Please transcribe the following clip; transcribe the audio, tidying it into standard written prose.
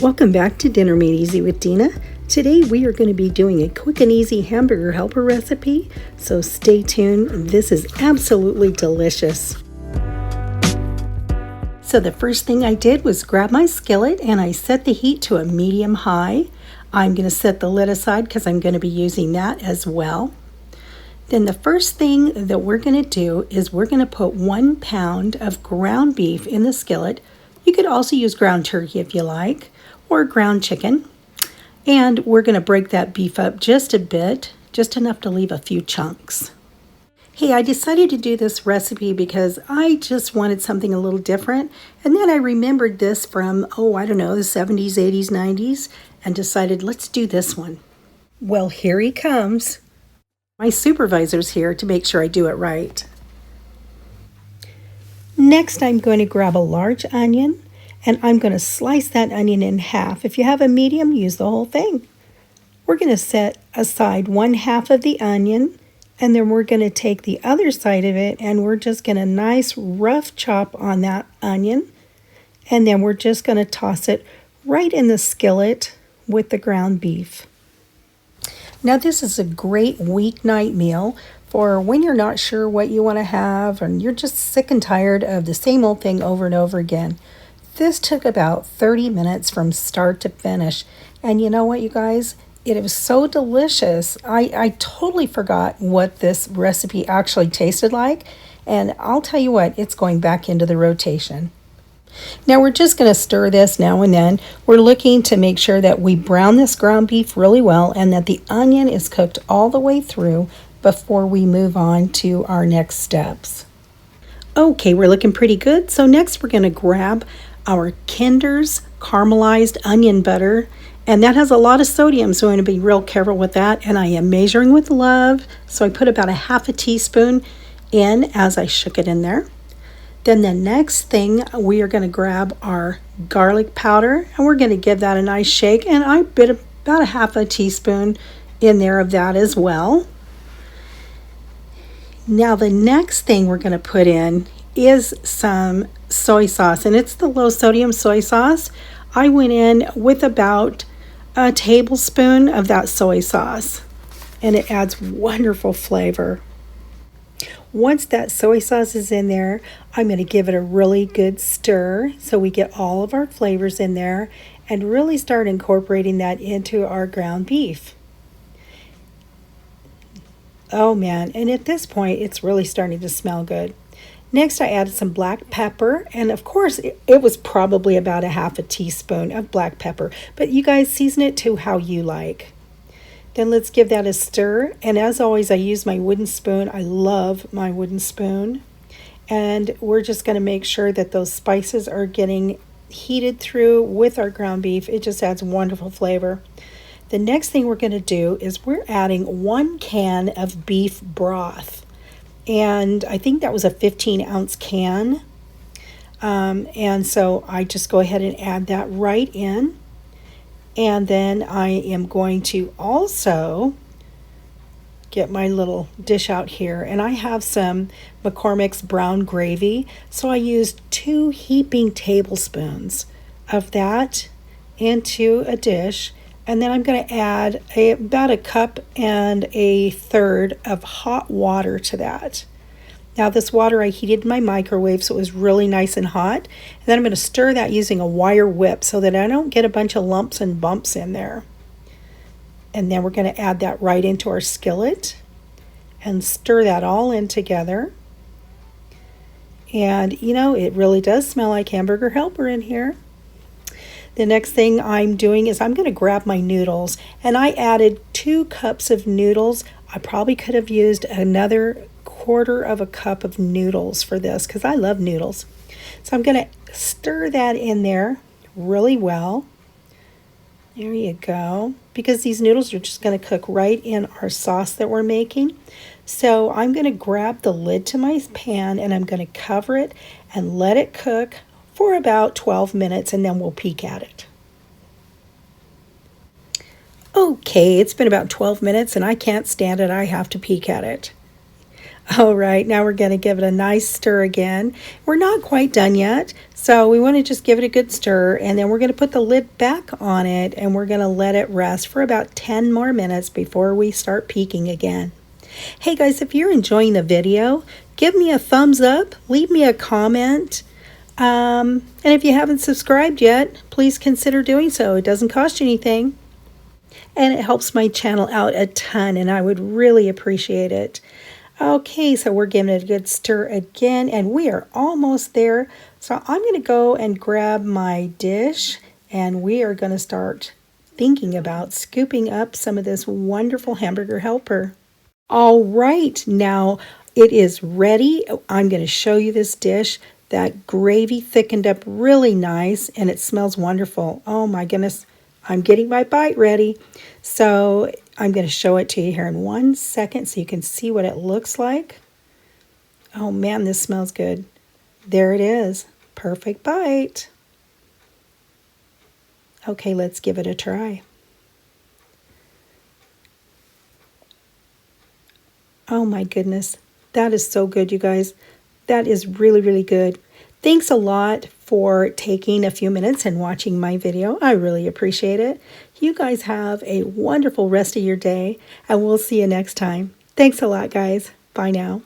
Welcome back to Dinner Made Easy with Dina. Today we are going to be doing a quick and easy hamburger helper recipe, so stay tuned. This is absolutely delicious. So the first thing I did was grab my skillet and I set the heat to a medium high. I'm going to set the lid aside because I'm going to be using that as well. Then the first thing that we're going to do is we're going to put 1 pound of ground beef in the skillet. You could also use ground turkey if you like, or ground chicken. And we're going to break that beef up just a bit, just enough to leave a few chunks. Hey, I decided to do this recipe because I just wanted something a little different. And then I remembered this from, the 70s, 80s, 90s, and decided let's do this one. Well, here he comes. My supervisor's here to make sure I do it right. Next, I'm going to grab a large onion, and I'm going to slice that onion in half. If you have a medium, use the whole thing. We're going to set aside 1/2 of the onion, and then we're going to take the other side of it, and we're just going to nice rough chop on that onion, and then we're just going to toss it right in the skillet with the ground beef. Now this is a great weeknight meal for when you're not sure what you want to have and you're just sick and tired of the same old thing over and over again. This took about 30 minutes from start to finish. And you know what, you guys? It was so delicious. I totally forgot what this recipe actually tasted like. And I'll tell you what, it's going back into the rotation. Now we're just going to stir this now and then. We're looking to make sure that we brown this ground beef really well and that the onion is cooked all the way through before we move on to our next steps. Okay, we're looking pretty good. So next we're going to grab our Kinder's caramelized onion butter, and that has a lot of sodium, so I'm going to be real careful with that. And I am measuring with love, so I put about 1/2 teaspoon in as I shook it in there. Then the next thing, we are going to grab our garlic powder, and we're going to give that a nice shake, and I put about 1/2 teaspoon in there of that as well. Now the next thing we're going to put in is some soy sauce, and it's the low sodium soy sauce. I went in with about a tablespoon of that soy sauce, and it adds wonderful flavor. Once that soy sauce is in there, I'm going to give it a really good stir so we get all of our flavors in there and really start incorporating that into our ground beef. Oh man, and at this point, it's really starting to smell good. Next, I added some black pepper, and of course, it was probably about 1/2 teaspoon of black pepper, but you guys season it to how you like. Then let's give that a stir, and as always, I use my wooden spoon. I love my wooden spoon, and we're just going to make sure that those spices are getting heated through with our ground beef. It just adds wonderful flavor. The next thing we're going to do is we're adding 1 can of beef broth. And I think that was a 15-ounce can. And so I just go ahead and add that right in. And then I am going to also get my little dish out here. And I have some McCormick's brown gravy. So I used 2 heaping tablespoons of that into a dish. And then I'm going to add about 1.5 cups of hot water to that. Now this water I heated in my microwave so it was really nice and hot. And then I'm going to stir that using a wire whip so that I don't get a bunch of lumps and bumps in there. And then we're going to add that right into our skillet and stir that all in together. And you know, it really does smell like hamburger helper in here. The next thing I'm doing is I'm going to grab my noodles, and I added 2 cups of noodles. I probably could have used another 1/4 cup of noodles for this because I love noodles. So I'm going to stir that in there really well. There you go. Because these noodles are just going to cook right in our sauce that we're making. So I'm going to grab the lid to my pan and I'm going to cover it and let it cook for about 12 minutes, and then we'll peek at it. Okay, it's been about 12 minutes and I can't stand it. I have to peek at it. All right, now we're going to give it a nice stir again. We're not quite done yet, so we want to just give it a good stir, and then we're going to put the lid back on it, and we're going to let it rest for about 10 more minutes before we start peeking again. Hey guys, if you're enjoying the video, give me a thumbs up, leave me a comment, and if you haven't subscribed yet, please consider doing so. It doesn't cost you anything, and it helps my channel out a ton, and I would really appreciate it. Okay, so we're giving it a good stir again, and we are almost there. So I'm going to go and grab my dish, and we are going to start thinking about scooping up some of this wonderful hamburger helper. All right, now it is ready. I'm going to show you this dish. That gravy thickened up really nice, and it smells wonderful. Oh my goodness, I'm getting my bite ready. So I'm going to show it to you here in 1 second so you can see what it looks like. Oh man, this smells good. There it is. Perfect bite. Okay, let's give it a try. Oh my goodness, that is so good, you guys. That is really, really good. Thanks a lot for taking a few minutes and watching my video. I really appreciate it. You guys have a wonderful rest of your day, and we'll see you next time. Thanks a lot, guys. Bye now.